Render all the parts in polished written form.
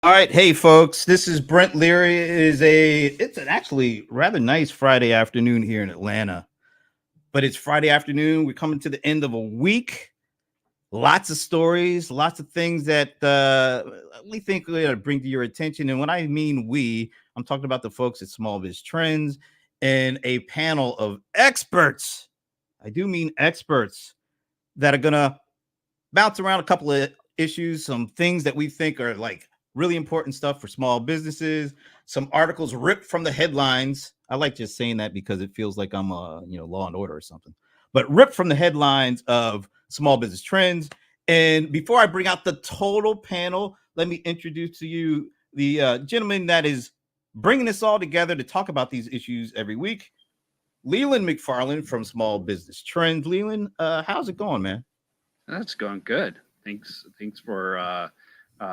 All right, hey folks, this is Brent Leary. It's an actually rather nice Friday afternoon here in Atlanta, but it's Friday afternoon. We're coming to the end of a week. Lots of stories, lots of things that we think we ought to bring to your attention. And when I mean we, I'm talking about the folks at Small Biz Trends and a panel of experts. I do mean experts that are gonna bounce around a couple of issues, some things that we think are like really important stuff for small businesses, some articles ripped from the headlines. I like just saying that because it feels like I'm Law and Order or something. But ripped from the headlines of Small Business Trends. And before I bring out the total panel, let me introduce to you the gentleman that is bringing this all together to talk about these issues every week. Leland McFarland from Small Business Trends. Leland, how's it going, man? That's going good. Thanks for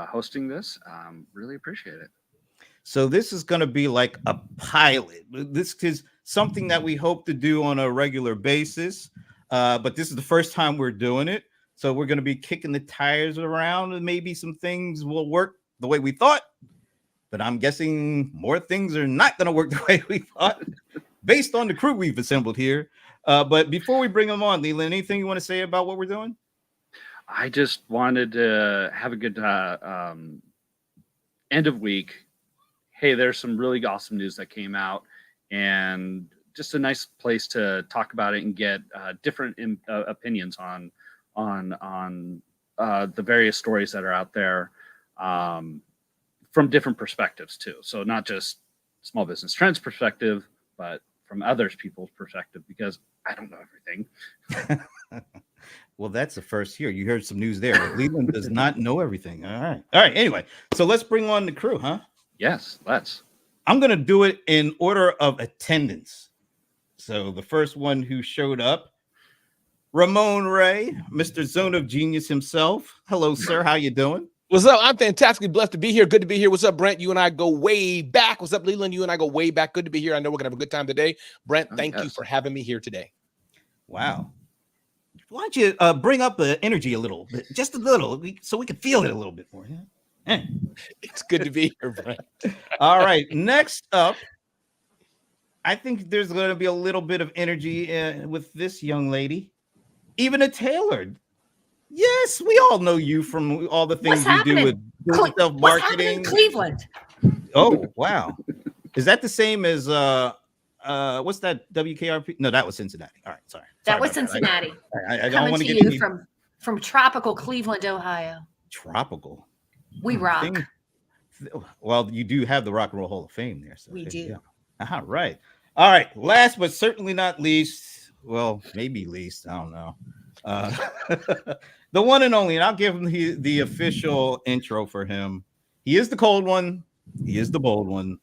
hosting this. Really appreciate it. So this is going to be like a pilot. This is something that we hope to do on a regular basis, but this is the first time we're doing it. So we're going to be kicking the tires around, and maybe some things will work the way we thought. But I'm guessing more things are not going to work the way we thought, based on the crew we've assembled here. But before we bring them on, Leland, anything you want to say about what we're doing? I just wanted to have a good end of week. Hey, there's some really awesome news that came out, and just a nice place to talk about it and get different opinions on the various stories that are out there from different perspectives too. So not just Small Business Trends perspective, but from others people's perspective, because I don't know everything. Well, that's the first here. You heard some news there. Leland does not know everything. All right. Anyway, so let's bring on the crew, huh? Yes, let's. I'm going to do it in order of attendance. So the first one who showed up, Ramon Ray, Mr. Zone of Genius himself. Hello, sir. How you doing? What's up? I'm fantastically blessed to be here. Good to be here. What's up, Brent? You and I go way back. What's up, Leland? You and I go way back. Good to be here. I know we're going to have a good time today. Brent, thank you for having me here today. Wow. Why don't you bring up the energy a little bit, just a little, so we can feel it a little bit more. Yeah? It's good to be here, Brent. All right. Next up, I think there's going to be a little bit of energy with this young lady, Ivana Taylor. Yes, we all know you from all the things you do with self-marketing. What's happening in Cleveland? Oh, wow. Is that the same as what's that, WKRP? No, that was Cincinnati. All right, sorry. That was Cincinnati. I don't Coming want to to you get from tropical Cleveland, Ohio. Tropical. We rock. Well, you do have the Rock and Roll Hall of Fame there. So we do. All right. All right. Last but certainly not least, well, maybe least, I don't know. The one and only, and I'll give him the official intro for him. He is the cold one. He is the bold one.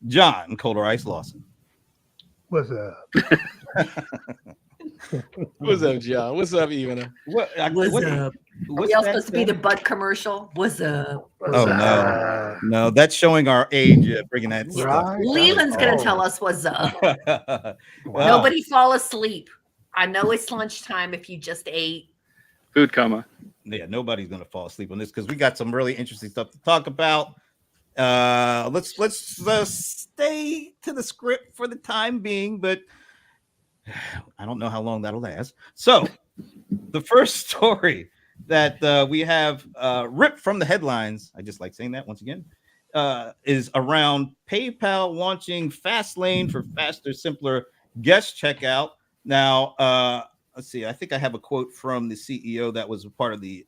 John Colder Ice Lawson. What's up? What's up, John? What's up, Ivana? What's up? Are we all supposed to be the Bud commercial? What's up? No, that's showing our age. Bringing that right. Leland's gonna tell us what's up. Nobody fall asleep. I know it's lunchtime if you just ate. Food coma. Yeah, nobody's gonna fall asleep on this because we got some really interesting stuff to talk about. Let's stay to the script for the time being, but I don't know how long that'll last. So the first story that we have ripped from the headlines, I just like saying that once again, is around PayPal launching Fastlane for faster, simpler guest checkout. Now, let's see. I think I have a quote from the CEO that was a part of the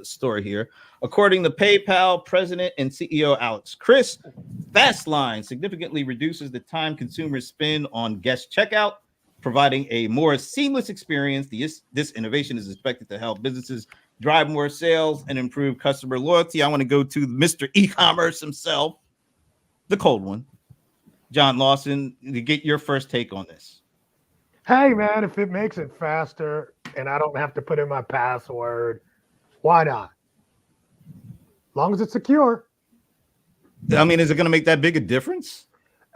story here. According to PayPal president and CEO Alex Chris, Fastlane significantly reduces the time consumers spend on guest checkout, providing a more seamless experience. This innovation is expected to help businesses drive more sales and improve customer loyalty. I want to go to Mr. E-commerce himself, the cold one, John Lawson, to get your first take on this. Hey, man, if it makes it faster and I don't have to put in my password, why not? As long as it's secure. I mean, is it going to make that big a difference?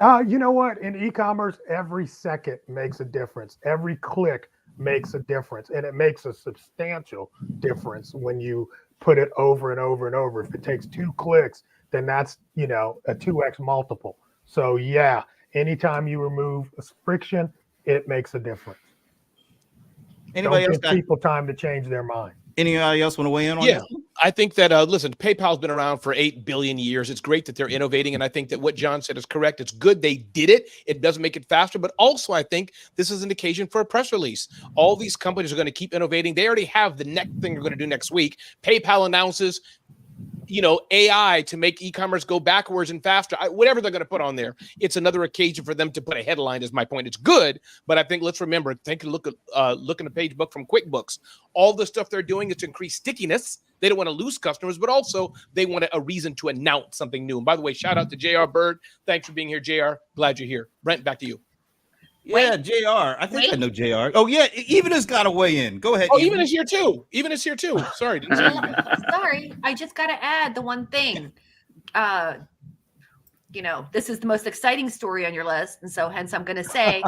You know what? In e-commerce, every second makes a difference. Every click makes a difference. And it makes a substantial difference when you put it over and over and over. If it takes 2 clicks then that's, a 2x multiple. So yeah, anytime you remove friction, it makes a difference. Anybody Don't else give people time to change their mind. Anybody else want to weigh in on Yeah, this? I think that, listen, PayPal's been around for 8 billion years. It's great that they're innovating. And I think that what John said is correct. It's good they did it. It doesn't make it faster. But also, I think this is an occasion for a press release. All these companies are going to keep innovating. They already have the next thing they're going to do next week. PayPal announces, AI to make e-commerce go backwards and faster. Whatever they're going to put on there, it's another occasion for them to put a headline. Is my point. It's good, but I think let's remember. Take a look at look in the page book from QuickBooks. All the stuff they're doing is to increase stickiness. They don't want to lose customers, but also they want a reason to announce something new. And by the way, shout out to JR Bird. Thanks for being here, JR. Glad you're here. Brent, back to you. Yeah, JR. I think I know JR. Oh yeah, even has got to weigh in. Go ahead. Oh, even is here too. Even is here too. Sorry, didn't say Sorry, I just got to add the one thing. This is the most exciting story on your list, and so hence I'm going to say,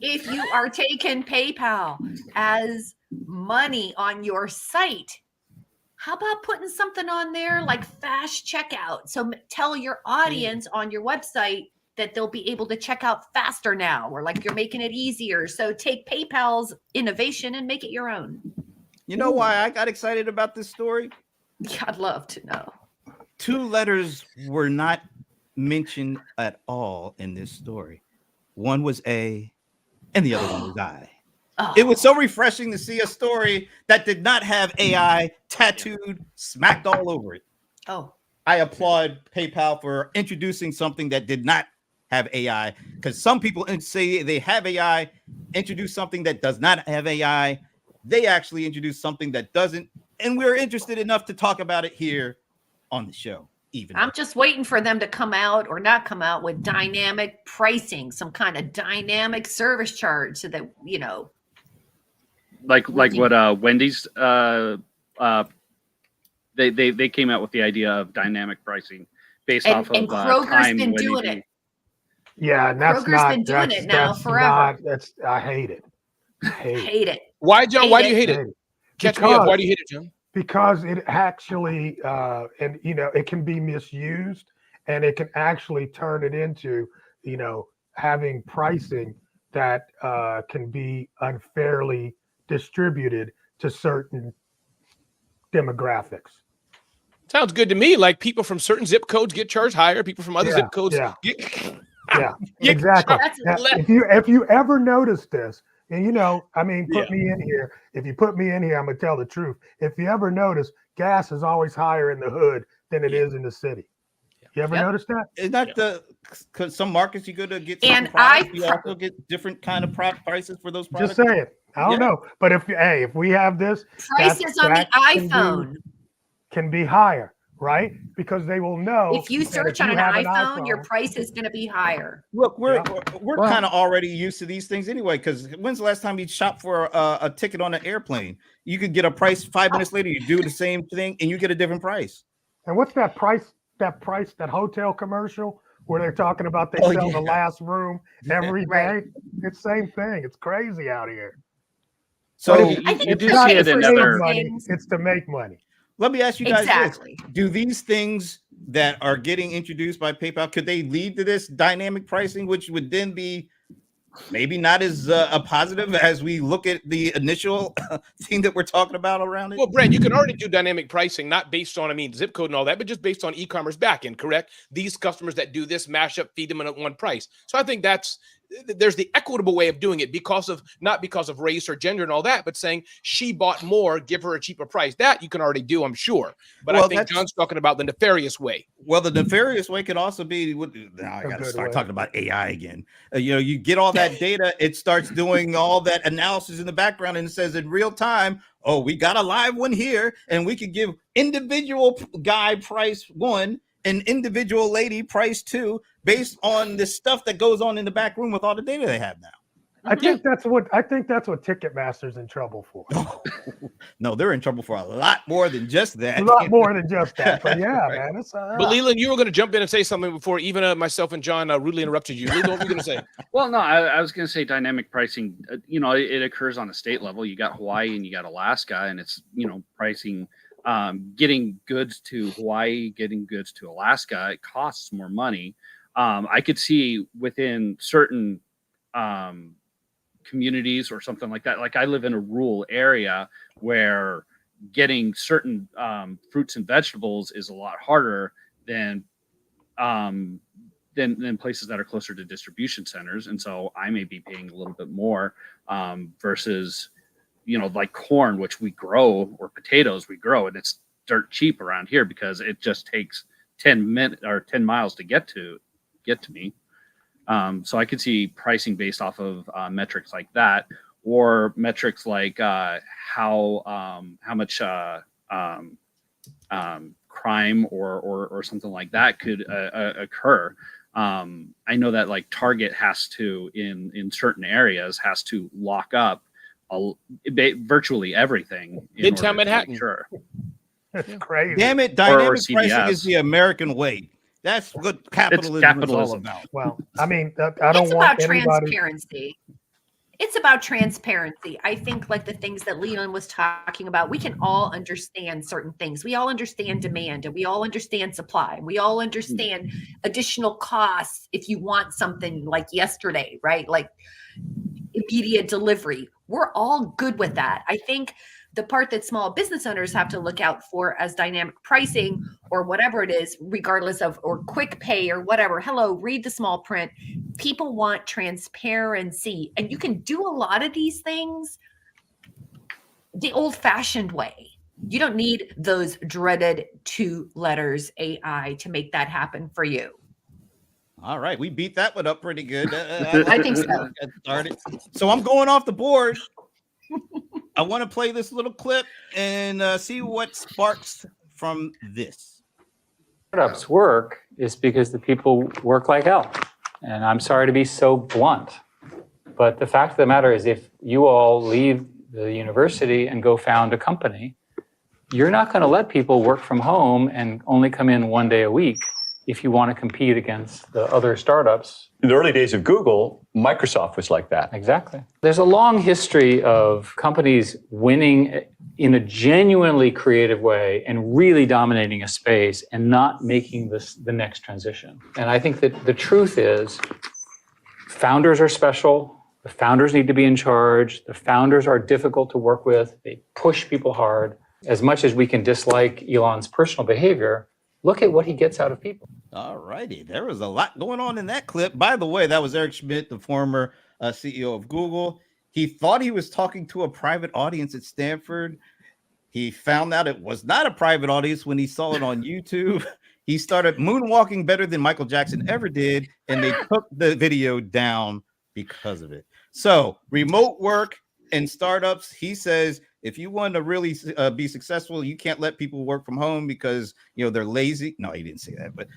if you are taking PayPal as money on your site, how about putting something on there like fast checkout? So tell your audience on your website that they'll be able to check out faster now, or like you're making it easier. So take PayPal's innovation and make it your own. You know why I got excited about this story? I'd love to know. 2 letters were not mentioned at all in this story. One was A and the other one was I. Oh. It was so refreshing to see a story that did not have AI tattooed, smacked all over it. Oh. I applaud PayPal for introducing something that did not have AI, because some people say they have AI, introduce something that does not have AI. They actually introduce something that doesn't, and we're interested enough to talk about it here on the show. I'm just waiting for them to come out or not come out with dynamic pricing, some kind of dynamic service charge, so that like what Wendy's they came out with the idea of dynamic pricing based off of Kroger's time been when doing it. Yeah, and that's Kroger's not been doing that's, it now that's forever. Not, I hate it. Hate it. Why, John? Why do you hate Hate it? it. Catch me up. Why do you hate it, John? Because it actually, it can be misused, and it can actually turn it into, having pricing that can be unfairly distributed to certain demographics. Sounds good to me. Like people from certain zip codes get charged higher. People from other zip codes get exactly. Now, if you ever notice this, and put me in here. If you put me in here, I'm gonna tell the truth. If you ever notice, gas is always higher in the hood than it is in the city. You ever notice that? Is that because some markets you go to get And you also get different kind of prices for those products? Just saying. I don't know, but if we have this, prices on the iPhone can be higher, right? Because they will know. If you search on an iPhone, your price is going to be higher. Look, we're kind of already used to these things anyway. Because when's the last time you shopped for a ticket on an airplane? You could get a price 5 minutes later. You do the same thing and you get a different price. And what's that price? That hotel commercial where they're talking about they sell the last room every day. It's the same thing. It's crazy out here. So I think you do see it in other money. It's to make money. Let me ask you guys exactly. this. Do these things that are getting introduced by PayPal, could they lead to this dynamic pricing, which would then be maybe not as a positive as we look at the initial thing that we're talking about around it? Well, Brent, you can already do dynamic pricing, not based on, zip code and all that, but just based on e-commerce backend, correct? These customers that do this mash up, feed them at one price. So I think there's the equitable way of doing it not because of race or gender and all that, but saying she bought more, give her a cheaper price. That you can already do, I'm sure. But I think John's talking about the nefarious way. Well, the nefarious way could also be, now I got to start talking about AI again. You get all that data, it starts doing all that analysis in the background and it says in real time, oh, we got a live one here and we could give individual guy price 1 and individual lady price 2 based on the stuff that goes on in the back room with all the data they have now. I think that's what Ticketmaster's in trouble for. No, they're in trouble for a lot more than just that. A lot more than just that. But yeah, man. It's But Leland, you were going to jump in and say something before even myself and John rudely interrupted you. Leland, what were you going to say? Well, no, I was going to say dynamic pricing. It occurs on a state level. You got Hawaii and you got Alaska, and it's pricing getting goods to Hawaii, getting goods to Alaska, it costs more money. I could see within certain communities or something like that. Like I live in a rural area where getting certain fruits and vegetables is a lot harder than places that are closer to distribution centers. And so I may be paying a little bit more versus, like corn, which we grow, or potatoes we grow, and it's dirt cheap around here because it just takes 10 minutes or 10 miles to get to me. So I could see pricing based off of metrics like that, or metrics like how much crime or something like that could occur. I know that like Target has to in certain areas has to lock up virtually everything. Midtown Manhattan. Sure. That's crazy. Damn it, dynamic CVS. pricing is the American way. That's what capitalism is all about. Well, I mean, I don't It's want about anybody. transparency. It's about transparency. I think like the things that Leland was talking about, we can all understand certain things. We all understand demand, and we all understand supply. We all understand additional costs if you want something like yesterday, right? Like immediate delivery. We're all good with that. I think the part that small business owners have to look out for as dynamic pricing or whatever it is, regardless of, or quick pay or whatever. Hello, read the small print. People want transparency, and you can do a lot of these things the old fashioned way. You don't need those dreaded 2 letters AI to make that happen for you. All right, we beat that one up pretty good. I think so. So I'm going off the board. I want to play this little clip and see what sparks from this. Startups work is because the people work like hell. And I'm sorry to be so blunt, but the fact of the matter is if you all leave the university and go found a company, you're not going to let people work from home and only come in 1 day a week if you want to compete against the other startups. In the early days of Google, Microsoft was like that. Exactly. There's a long history of companies winning in a genuinely creative way and really dominating a space and not making this the next transition. And I think that the truth is founders are special. The founders need to be in charge. The founders are difficult to work with. They push people hard. As much as we can dislike Elon's personal behavior, look at what he gets out of people. All righty. There was a lot going on in that clip. By the way, that was Eric Schmidt, the former CEO of Google. He thought he was talking to a private audience at Stanford. He found out it was not a private audience when he saw it on YouTube. He started moonwalking better than Michael Jackson ever did, and they took the video down because of it. So remote work and startups, he says, if you want to really be successful, you can't let people work from home because they're lazy. No, he didn't say that, but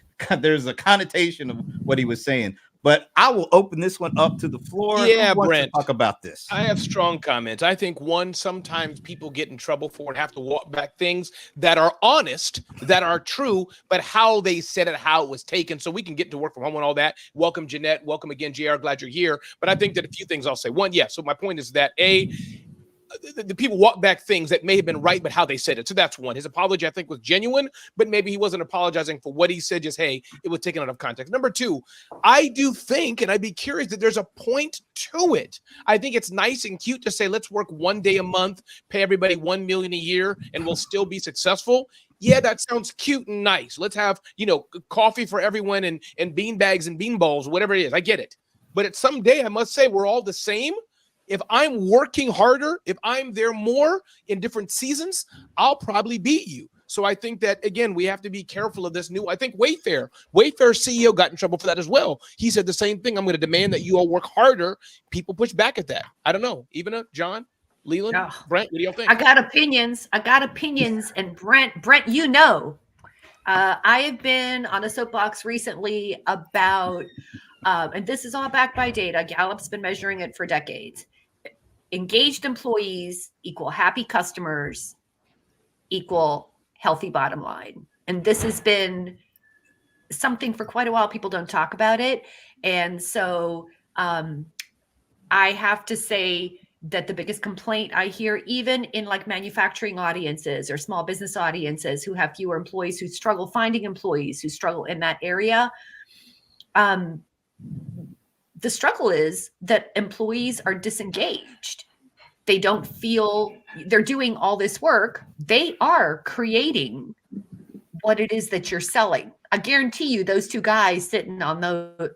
there's a connotation of what he was saying. But I will open this one up to the floor. Yeah, Brent, talk about this. I have strong comments. I think sometimes people get in trouble for and have to walk back things that are honest, that are true, but how they said it, how it was taken. So we can get to work from home and all that. Welcome, Jeanette. Welcome again, JR. Glad you're here. But I think that a few things I'll say. One, yeah. So my point is that the people walk back things that may have been right, but how they said it. So that's one. His apology, I think, was genuine, but maybe he wasn't apologizing for what he said. Just, hey, it was taken out of context. Number two, I do think, and I'd be curious, that there's a point to it. I think it's nice and cute to say, let's work 1 day a month, pay everybody $1 million a year, and we'll still be successful. Yeah, that sounds cute and nice. Let's have, coffee for everyone and bean bags and bean balls, whatever it is. I get it. But at some day, I must say, we're all the same. If I'm working harder, if I'm there more in different seasons, I'll probably beat you. So I think that, again, we have to be careful of this new. I think Wayfair's CEO got in trouble for that as well. He said the same thing. I'm going to demand that you all work harder. People push back at that. I don't know. Ivana, John, Leland, Brent, what do y'all think? I got opinions. And Brent, I have been on a soapbox recently about, and this is all backed by data. Gallup's been measuring it for decades. Engaged employees equal happy customers equal healthy bottom line. And this has been something for quite a while. People don't talk about it. And so I have to say that the biggest complaint I hear, even in like manufacturing audiences or small business audiences who have fewer employees, who struggle finding employees, who struggle in that area, the struggle is that employees are disengaged. They don't feel they're doing all this work. They are creating what it is that you're selling. I guarantee you those two guys sitting on the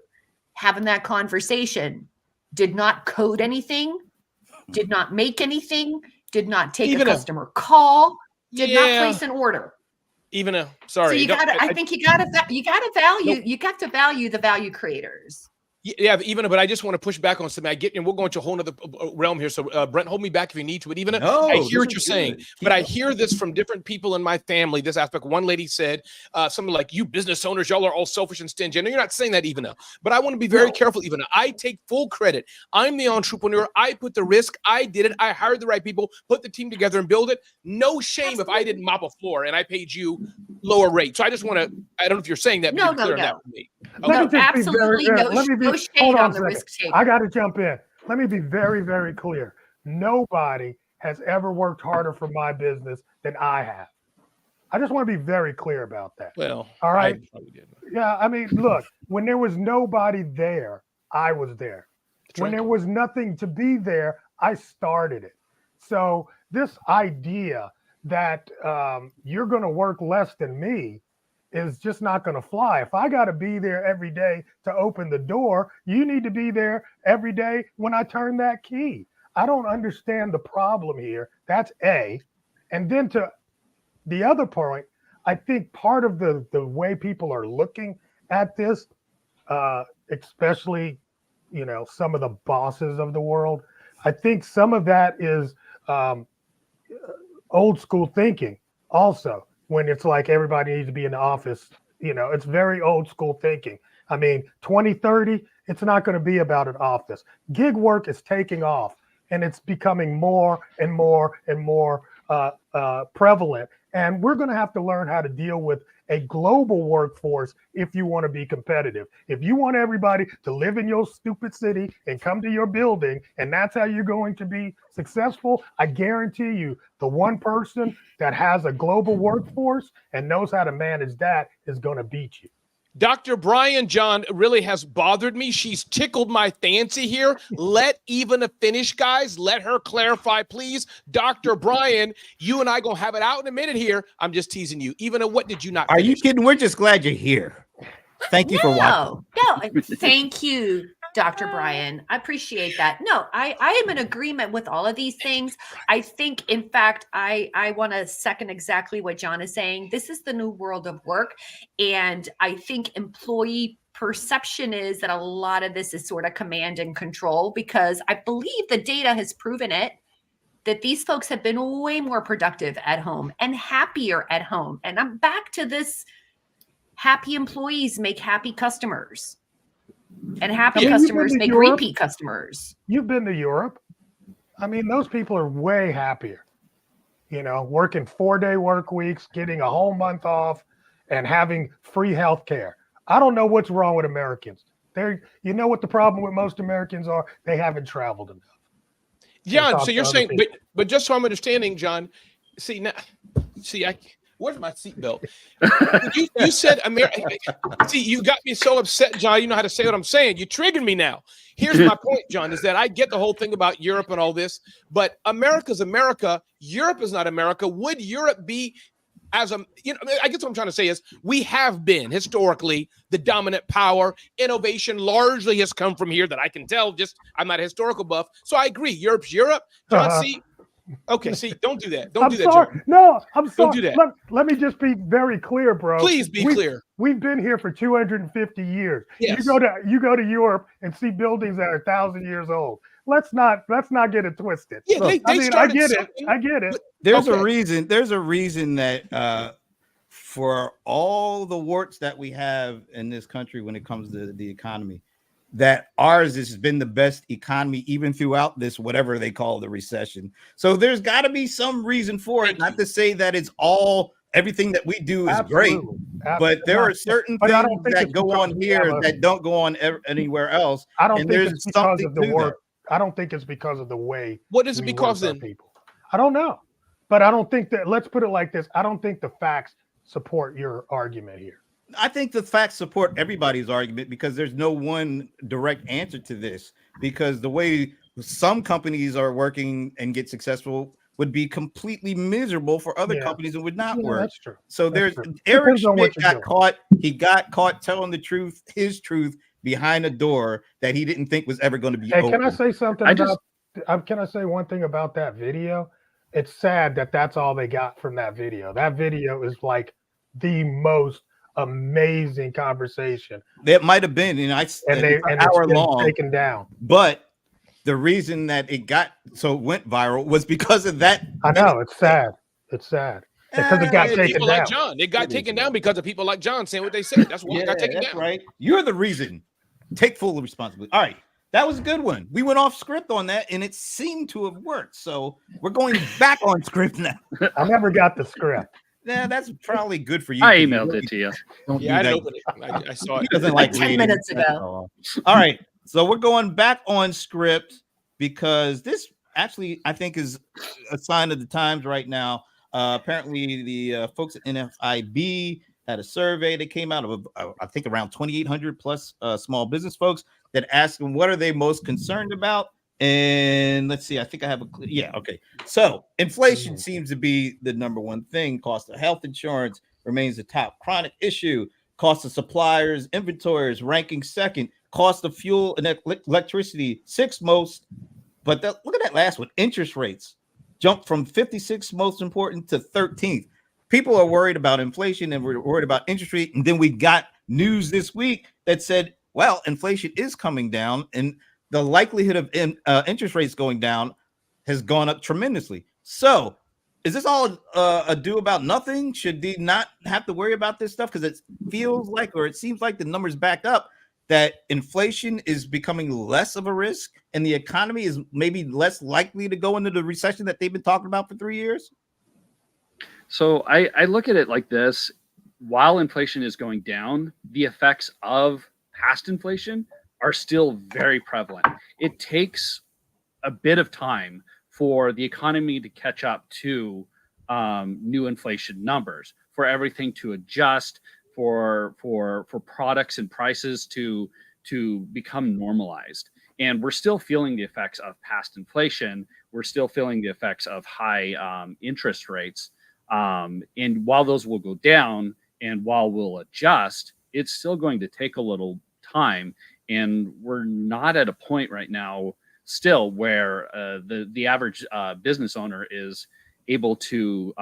having that conversation did not code anything, did not make anything, did not take a customer call, did not place an order. Sorry. So you got to, I think you got to value the value creators. Yeah, but I just want to push back on something. I get, and we'll go into a whole other realm here. So, Brent, hold me back if you need to. But I hear what you're saying. But I hear this from different people in my family. This aspect. One lady said something like, "You business owners, y'all are all selfish and stingy." I know you're not saying that, Ivana, but I want to be very careful, Ivana. I take full credit. I'm the entrepreneur. I put the risk. I did it. I hired the right people, put the team together, and build it. No shame if I didn't mop a floor and I paid you lower rate. So I just want to. I don't know if you're saying that. No. That for me. No, absolutely no shade on the risk taking. I got to jump in. Let me be very, very clear. Nobody has ever worked harder for my business than I have. I just want to be very clear about that. Well, all right. Yeah, I mean, look, when there was nobody there, I was there. When there was nothing to be there, I started it. So this idea that you're going to work less than me is just not going to fly. If I got to be there every day to open the door, you need to be there every day when I turn that key. I don't understand the problem here. That's A. And then to the other point, I think part of the way people are looking at this, especially, some of the bosses of the world, I think some of that is old school thinking also. When it's like everybody needs to be in the office, it's very old school thinking. I mean, 2030, it's not going to be about an office. Gig work is taking off, and it's becoming more and more and more prevalent. And we're going to have to learn how to deal with a global workforce if you want to be competitive. If you want everybody to live in your stupid city and come to your building, and that's how you're going to be successful, I guarantee you the one person that has a global workforce and knows how to manage that is going to beat you. Dr. Brian John really has bothered me. She's tickled my fancy here. Let Ivana finish, guys. Let her clarify, please. Dr. Brian, you and I going to have it out in a minute here. I'm just teasing you. Ivana, what did you not finish? Are you kidding? We're just glad you're here. Thank you for watching. No, thank you, Dr. Brian. I appreciate that. No, I am in agreement with all of these things. I think, in fact, I want to second exactly what John is saying. This is the new world of work. And I think employee perception is that a lot of this is sort of command and control, because I believe the data has proven it, that these folks have been way more productive at home and happier at home. And I'm back to this. Happy employees make happy customers, and happy customers make repeat customers. You've been to Europe. I mean, those people are way happier, working 4-day work weeks, getting a whole month off, and having free health care. I don't know what's wrong with Americans. You know what the problem with most Americans are? They haven't traveled enough. John, so you're saying, but just so I'm understanding, John, where's my seatbelt? You said America. See, you got me so upset, John. You know how to say what I'm saying. You triggered me now. Here's my point, John, is that I get the whole thing about Europe and all this, but America's America. Europe is not America. Would Europe be I guess what I'm trying to say is we have been historically the dominant power. Innovation largely has come from here that I can tell. I'm not a historical buff. So I agree. Europe's Europe. John, see. Okay, see, don't do that. Don't do that, John. No, I'm sorry. Don't do that. Let me just be very clear, bro. Please be clear. We've been here for 250 years. Yes. You go to Europe and see buildings that are 1,000 years old. Let's not get it twisted. Yeah, I get it. I get it. There's a reason. There's a reason that for all the warts that we have in this country when it comes to the economy, that ours has been the best economy even throughout this, whatever they call the recession. So there's got to be some reason for it. Not to say that it's everything that we do is great, but there are certain things that go on here that don't go on anywhere else. I don't think it's because of the work. I don't think it's because of the way. What is it we because work our then? people. I don't know, but I don't think that. Let's put it like this: I don't think the facts support your argument here. I think the facts support everybody's argument because there's no one direct answer to this. Because the way some companies are working and get successful would be completely miserable for other companies and would not work. That's true. So That's there's true. Eric Depends on what Schmidt you're got doing. caught. He got caught telling the truth, his truth behind a door that he didn't think was ever going to be Hey, open. can I say something can I say one thing about that video? It's sad that that's all they got from that video. That video is like the most amazing conversation. That might have been, and it's an hour long, taken down. But the reason that it went viral was because of that. I know it's sad. It's sad because it got taken people down. like John. It got taken down because of people like John saying what they said. That's why it got taken down. Right. You're the reason. Take full responsibility. All right. That was a good one. We went off script on that, and it seemed to have worked. So we're going back on script now. I never got the script. Yeah, that's probably good for you. I emailed it to you. Yeah, I saw it. He doesn't like 10 reading. minutes ago. All right. So we're going back on script because this actually, I think, is a sign of the times right now. Apparently, the folks at NFIB had a survey that came out of, I think, around 2,800 plus small business folks that asked them what are they most concerned about. And let's see, I think I have okay. So inflation seems to be the number one thing. Cost of health insurance remains the top chronic issue. Cost of suppliers, inventories ranking second. Cost of fuel and electricity sixth most. But look at that last one. Interest rates jumped from 56th most important to 13th. People are worried about inflation and we're worried about interest rate. And then we got news this week that said, well, inflation is coming down and the likelihood of interest rates going down has gone up tremendously. So is this all ado about nothing? Should they not have to worry about this stuff? Because it feels like, or it seems like the numbers back up that inflation is becoming less of a risk and the economy is maybe less likely to go into the recession that they've been talking about for 3 years. So I look at it like this. While inflation is going down, the effects of past inflation are still very prevalent. It takes a bit of time for the economy to catch up to new inflation numbers, for everything to adjust, for products and prices to become normalized. And we're still feeling the effects of past inflation. We're still feeling the effects of high interest rates. And while those will go down and while we'll adjust, it's still going to take a little time. And we're not at a point right now still where the average business owner is able to,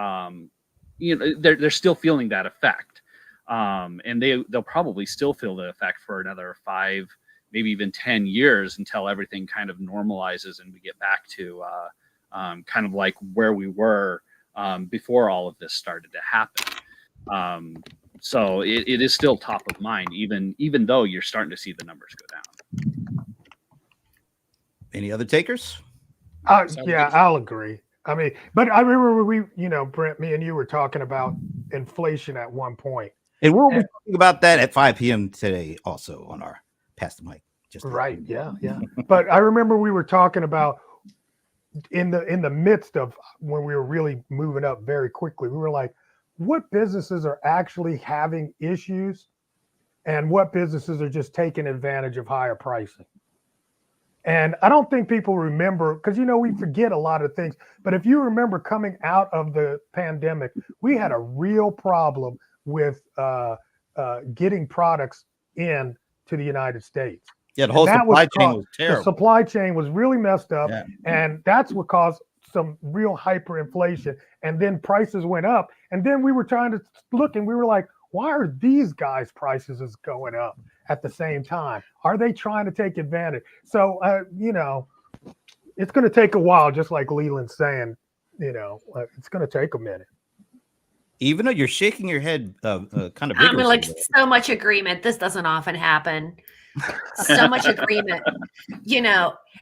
they're still feeling that effect. And they'll probably still feel the effect for another 5, maybe even 10 years until everything kind of normalizes and we get back to kind of like where we were before all of this started to happen. So it is still top of mind, even though you're starting to see the numbers go down. Any other takers? Yeah, I'll agree. I mean, but I remember Brent, me and you were talking about inflation at one point. And we'll be talking about that at 5 p.m. today also on our Pass the Mic. Right. Yeah. But I remember we were talking about in the midst of when we were really moving up very quickly, we were like, what businesses are actually having issues and what businesses are just taking advantage of higher pricing? And I don't think people remember, because, we forget a lot of things. But if you remember coming out of the pandemic, we had a real problem with getting products in to the United States. Yeah, the whole supply chain was terrible. The supply chain was really messed up. Yeah. And that's what caused some real hyperinflation. And then prices went up. And then we were trying to look and we were like, why are these guys' prices is going up at the same time? Are they trying to take advantage? So, it's going to take a while, just like Leland's saying, it's going to take a minute. Even though you're shaking your head kind of I'm like so much agreement. This doesn't often happen. So much agreement.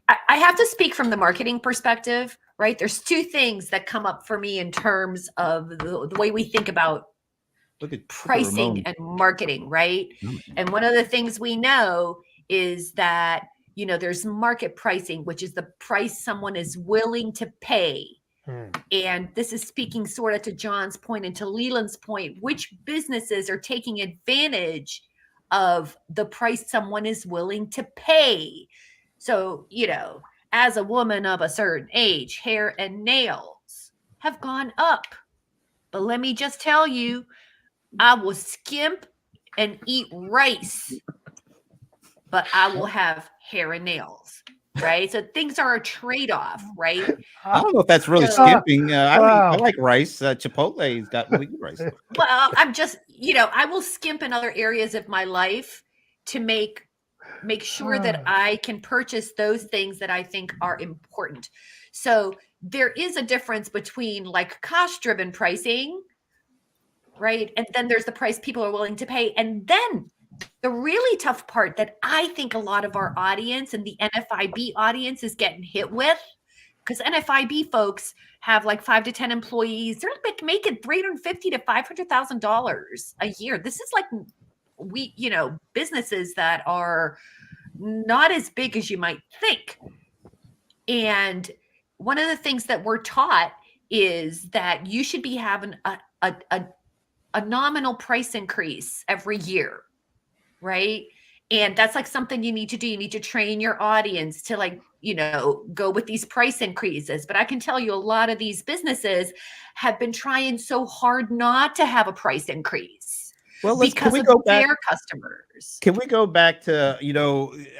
I have to speak from the marketing perspective, right? There's two things that come up for me in terms of the way we think about pricing and marketing, right? And one of the things we know is that there's market pricing, which is the price someone is willing to pay. And this is speaking sort of to John's point and to Leland's point, which businesses are taking advantage of the price someone is willing to pay. So, as a woman of a certain age, hair and nails have gone up. But let me just tell you, I will skimp and eat rice, but I will have hair and nails, right? So things are a trade-off, right? I don't know if that's really skimping. I like rice. Chipotle's got really good rice. Well, I'm just, I will skimp in other areas of my life to make sure that I can purchase those things that I think are important. So there is a difference between like cost-driven pricing, right? And then there's the price people are willing to pay. And then the really tough part that I think a lot of our audience and the NFIB audience is getting hit with, because NFIB folks have like 5 to 10 employees. They're making $350,000 to $500,000 a year. This is like businesses that are not as big as you might think. And one of the things that we're taught is that you should be having a nominal price increase every year, right? And that's like something you need to do. You need to train your audience to go with these price increases. But I can tell you a lot of these businesses have been trying so hard not to have a price increase. Well, because of their customers. Can we go back to,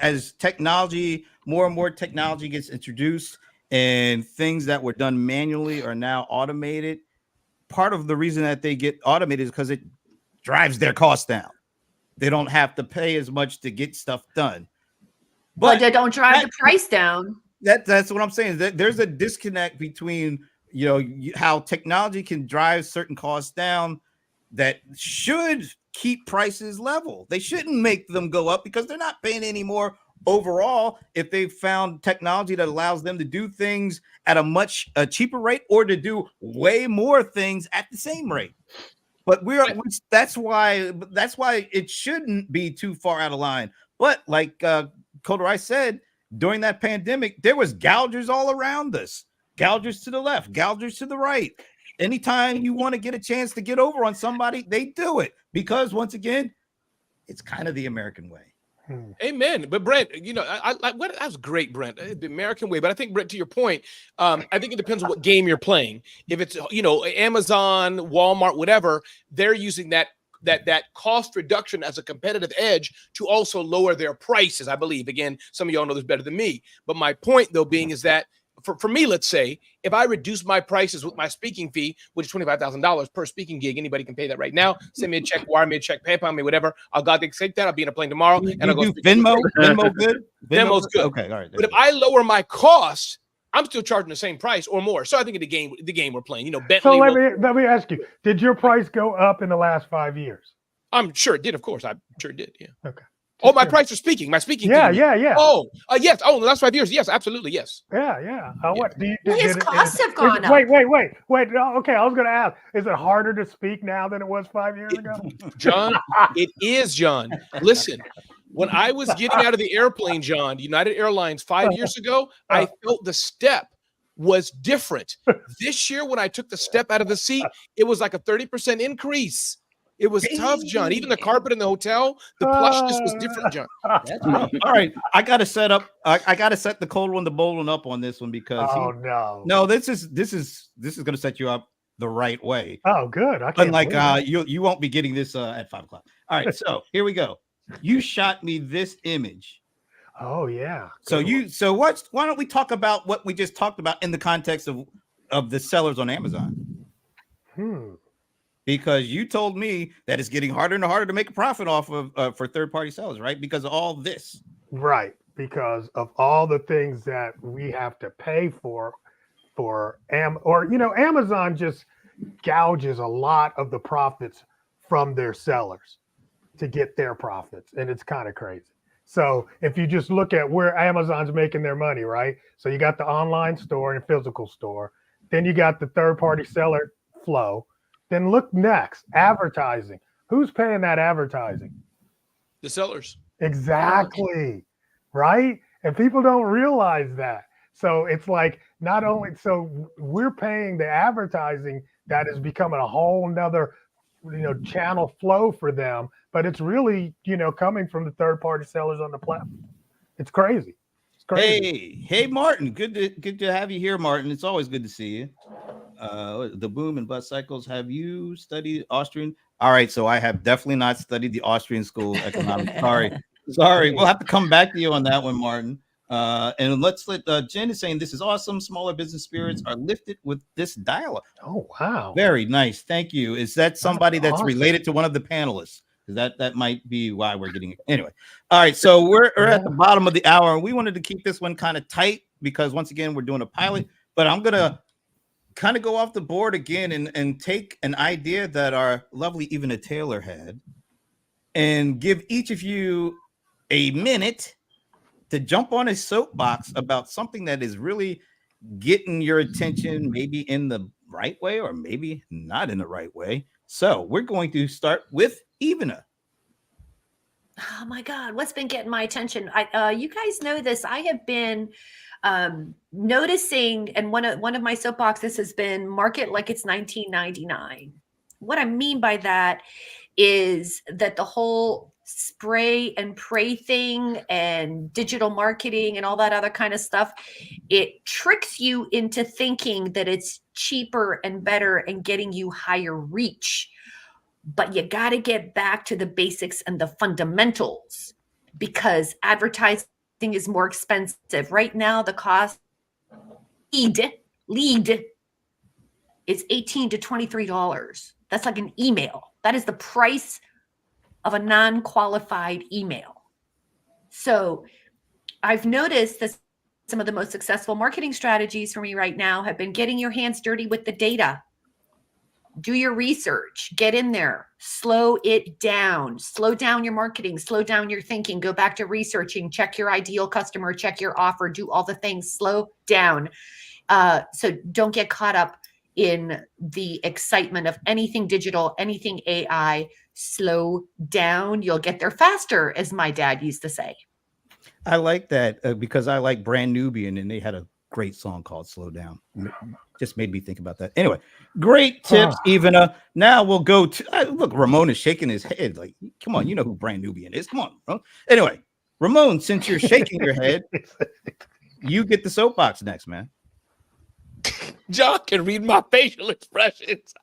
as technology, more and more technology gets introduced and things that were done manually are now automated? Part of the reason that they get automated is because it drives their costs down. They don't have to pay as much to get stuff done. But they don't drive the price down. That's what I'm saying. There's a disconnect between, how technology can drive certain costs down that should keep prices level. They shouldn't make them go up because they're not paying any more overall if they've found technology that allows them to do things at a much cheaper rate or to do way more things at the same rate. But that's why it shouldn't be too far out of line. But like Coda Rice said, during that pandemic, there was gougers all around us. Gougers to the left, gougers to the right. Anytime you want to get a chance to get over on somebody, they do it because once again, it's kind of the American way. Amen. But Brent, that was great, Brent. The American way. But I think, Brent, to your point, I think it depends on what game you're playing. If it's Amazon, Walmart, whatever, they're using that cost reduction as a competitive edge to also lower their prices. I believe. Again, some of y'all know this better than me. But my point, though, being is that for me, let's say, if I reduce my prices with my speaking fee, which is $25,000 per speaking gig, anybody can pay that right now. Send me a check, wire me a check, PayPal me, whatever. I'll take that. I'll be in a plane tomorrow. And I'll go. Venmo good? Venmo's good. Okay, all right. But if I lower my costs, I'm still charging the same price or more. So I think of the game we're playing. Bentley. So let me ask you: did your price go up in the last 5 years? I'm sure it did. Of course, I sure did. Yeah. Okay. Oh, my price for speaking. My speaking. Yeah. Oh, yes. Oh, in the last 5 years. Yes, absolutely. Yes. Yeah. What his costs have gone up. Wait. No, okay, I was going to ask: is it harder to speak now than it was 5 years ago? John, it is, John. Listen, when I was getting out of the airplane, John, United Airlines 5 years ago, I felt the step was different. This year, when I took the step out of the seat, it was like a 30% increase. It was tough, John. Even the carpet in the hotel, the plushness was different, John. All right, I got to set up. I got to set the cold one, the bold one up on this one because no, this is going to set you up the right way. Oh, good. Unlike you won't be getting this at 5 o'clock. All right, so here we go. You shot me this image. Oh yeah. So why don't we talk about what we just talked about in the context of the sellers on Amazon? Because you told me that it's getting harder and harder to make a profit off of for third-party sellers, right? Because of all this. Right. Because of all the things that we have to pay for Amazon just gouges a lot of the profits from their sellers to get their profits. And it's kind of crazy. So if you just look at where Amazon's making their money, right? So you got the online store and physical store. Then you got the third-party seller flow. Then look next, advertising. Who's paying that advertising? The sellers. Exactly. Right? And people don't realize that. So it's like not only so we're paying the advertising that is becoming a whole nother channel flow for them, but it's really coming from the third party sellers on the platform. It's crazy. It's crazy. Hey, Martin. Good to have you here, Martin. It's always good to see you. The boom and bust cycles. Have you studied Austrian? All right, so I have definitely not studied the Austrian school of economics. Sorry. We'll have to come back to you on that one, Martin. And let's let Jen is saying this is awesome. Smaller business spirits are lifted with this dialogue. Oh wow, very nice. Thank you. Is that somebody that's awesome. Related to one of the panelists? Because that might be why we're getting it. Anyway, all right. So we're at the bottom of the hour, and we wanted to keep this one kind of tight because once again we're doing a pilot. But I'm gonna kind of go off the board again and take an idea that our lovely Ivana Taylor had, and give each of you a minute to jump on a soapbox about something that is really getting your attention, maybe in the right way or maybe not in the right way. So we're going to start with Ivana. Oh my God, what's been getting my attention? You guys know this. I have been noticing, and one of my soapboxes has been market like it's 1999. What I mean by that is that the whole spray and pray thing and digital marketing and all that other kind of stuff, it tricks you into thinking that it's cheaper and better and getting you higher reach. But you got to get back to the basics and the fundamentals because advertising is more expensive. Right now, the cost lead is $18 to $23. That's like an email. That is the price of a non-qualified email. So I've noticed that some of the most successful marketing strategies for me right now have been getting your hands dirty with the data. Do your research, get in there, slow it down, slow down your marketing, slow down your thinking, go back to researching, check your ideal customer, check your offer, do all the things, slow down. So don't get caught up in the excitement of anything digital, anything AI. Slow down. You'll get there faster, as my dad used to say. I like that because I like Brand Nubian, and they had a great song called Slow Down. Just made me think about that. Anyway, great tips, Ivana. Now we'll go to look, Ramon is shaking his head like, come on, you know who Brand Nubian is. Come on, bro. Anyway, Ramon, since you're shaking your head, you get the soapbox next, man. John can read my facial expressions.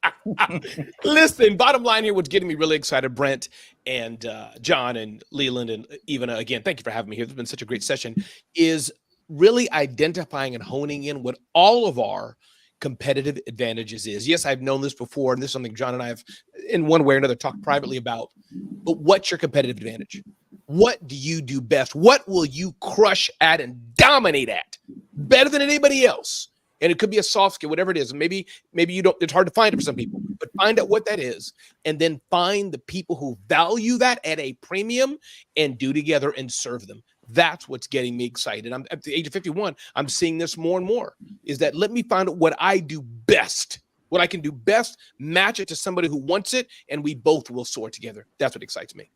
Listen, bottom line here, what's getting me really excited, Brent and John and Leland and Ivana, again, thank you for having me here. It's been such a great session, is really identifying and honing in what all of our competitive advantages is. Yes, I've known this before, and this is something John and I have, in one way or another, talked privately about. But what's your competitive advantage? What do you do best? What will you crush at and dominate at better than anybody else? And it could be a soft skill, whatever it is. And maybe you don't, it's hard to find it for some people, but find out what that is. And then find the people who value that at a premium and do together and serve them. That's what's getting me excited. I'm at the age of 51. I'm seeing this more and more, is that let me find out what I do best, what I can do best, match it to somebody who wants it, and we both will soar together. That's what excites me.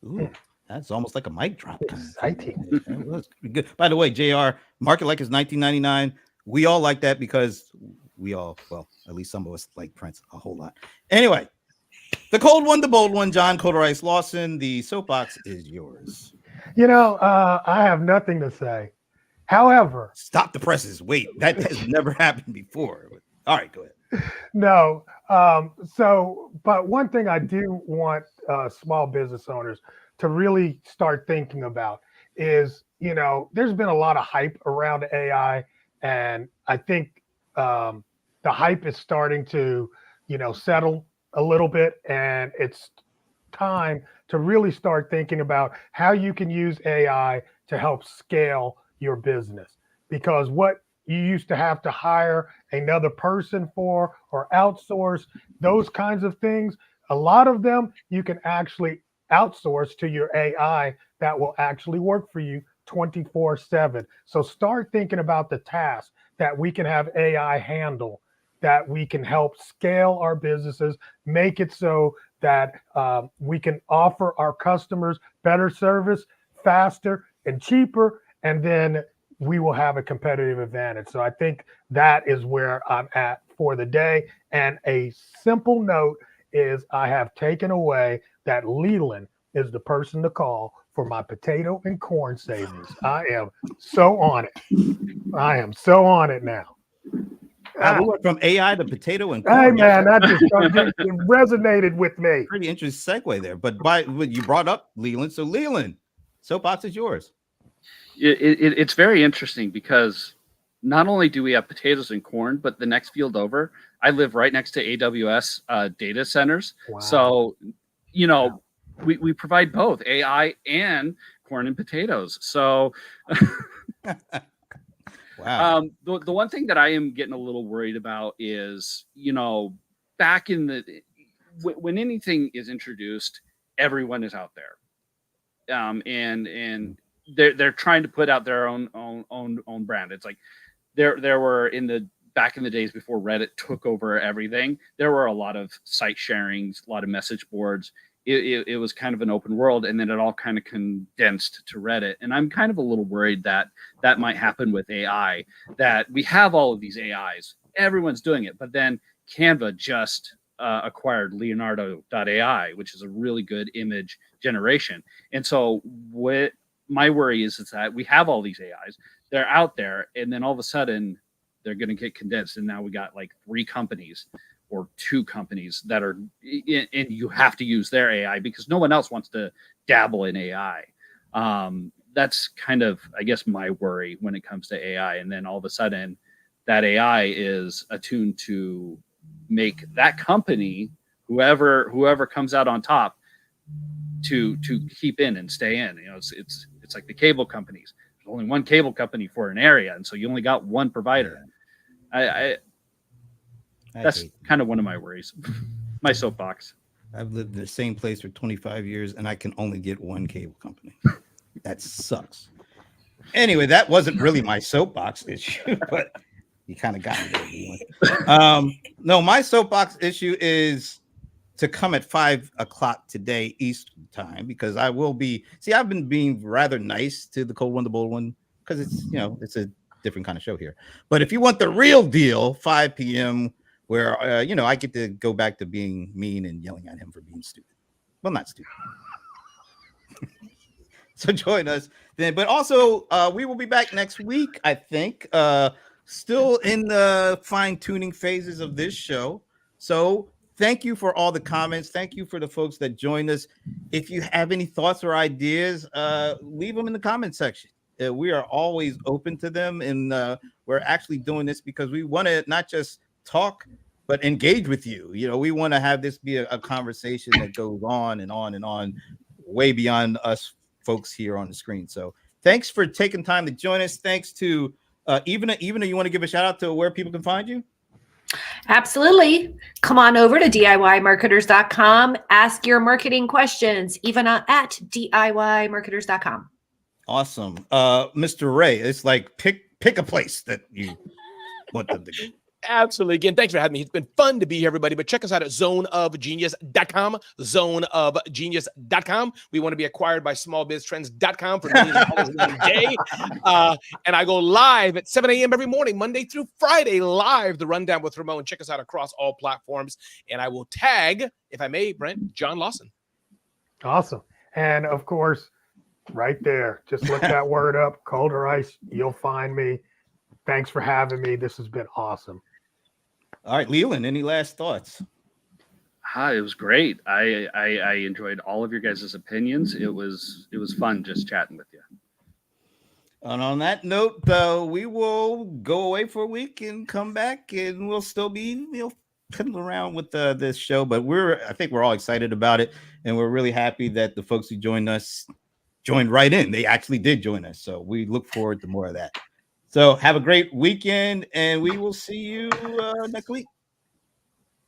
Ooh, that's almost like a mic drop. Exciting. That's good. By the way, JR, market like it's 1999. We all like that because we all, well, at least some of us like Prince a whole lot. Anyway, the cold one, the bold one, John Rice Lawson, the soapbox is yours. I have nothing to say. However, stop the presses. Wait, that has never happened before. All right, go ahead. No. But one thing I do want small business owners to really start thinking about is, there's been a lot of hype around AI. And I think the hype is starting to, settle a little bit. And it's time to really start thinking about how you can use AI to help scale your business. Because what you used to have to hire another person for or outsource, those kinds of things, a lot of them you can actually outsource to your AI that will actually work for you 24/7. So start thinking about the tasks that we can have AI handle, that we can help scale our businesses, make it so that we can offer our customers better service, faster and cheaper, and then we will have a competitive advantage. So I think that is where I'm at for the day. And a simple note is I have taken away that Leland is the person to call for my potato and corn savings. I am so on it. I am so on it now. We went from AI to potato and Hey corn. man, that just it resonated with me. Pretty interesting segue there. But you brought up Leland, so Leland, soapbox is yours. It's very interesting because not only do we have potatoes and corn, but the next field over, I live right next to AWS data centers. Wow. So, we provide both AI and corn and potatoes. So, Wow. The one thing that I am getting a little worried about is, back in when anything is introduced, everyone is out there, and they're trying to put out their own brand. It's like there were back in the days before Reddit took over everything, there were a lot of site sharings, a lot of message boards. It was kind of an open world, and then it all kind of condensed to Reddit. And I'm kind of a little worried that might happen with AI, that we have all of these AIs, everyone's doing it, but then Canva just acquired Leonardo.ai, which is a really good image generation. And so what my worry is that we have all these AIs, they're out there, and then all of a sudden they're going to get condensed. And now we got like 3 companies or 2 companies that are, and you have to use their AI because no one else wants to dabble in AI. That's kind of, I guess, my worry when it comes to AI. And then all of a sudden that AI is attuned to make that company, whoever comes out on top, to keep in and stay in. It's like the cable companies. There's only one cable company for an area, and so you only got one provider. That's kind of one of my worries. My soapbox. I've lived in the same place for 25 years, and I can only get one cable company. That sucks. Anyway, that wasn't really my soapbox issue, but you kind of got me there. No, my soapbox issue is to come at 5 o'clock today Eastern time, because I will be. See, I've been being rather nice to the Cold One, the Bold One, because it's a different kind of show here. But if you want the real deal, 5 p.m. where I get to go back to being mean and yelling at him for being stupid. Well, not stupid. So join us then. But also, we will be back next week, I think. Still in the fine-tuning phases of this show. So thank you for all the comments. Thank you for the folks that joined us. If you have any thoughts or ideas, leave them in the comment section. We are always open to them. And we're actually doing this because we want to not just talk, but engage with you. We want to have this be a conversation that goes on and on and on, way beyond us folks here on the screen. So thanks for taking time to join us. Thanks to Ivana, you want to give a shout out to where people can find you? Absolutely. Come on over to DIYmarketers.com. Ask your marketing questions. Ivana at DIYmarketers.com. Awesome. Mr. Ray, it's like pick a place that you want them to go. Absolutely. Again, thanks for having me. It's been fun to be here, everybody. But check us out at zoneofgenius.com, zoneofgenius.com. We want to be acquired by smallbiztrends.com for millions of dollars a day. And I go live at 7 a.m. every morning, Monday through Friday, live, the Rundown with Ramon. Check us out across all platforms. And I will tag, if I may, Brent, John Lawson. Awesome. And of course, right there, just look that word up, Cold or Ice, you'll find me. Thanks for having me. This has been awesome. All right, Leland, any last thoughts? Hi, it was great. I enjoyed all of your guys' opinions. It was fun just chatting with you. And on that note, we will go away for a week and come back, and we'll still be fiddling around with this show. But I think we're all excited about it, and we're really happy that the folks who joined us joined right in. They actually did join us, so we look forward to more of that. So have a great weekend, and we will see you next week.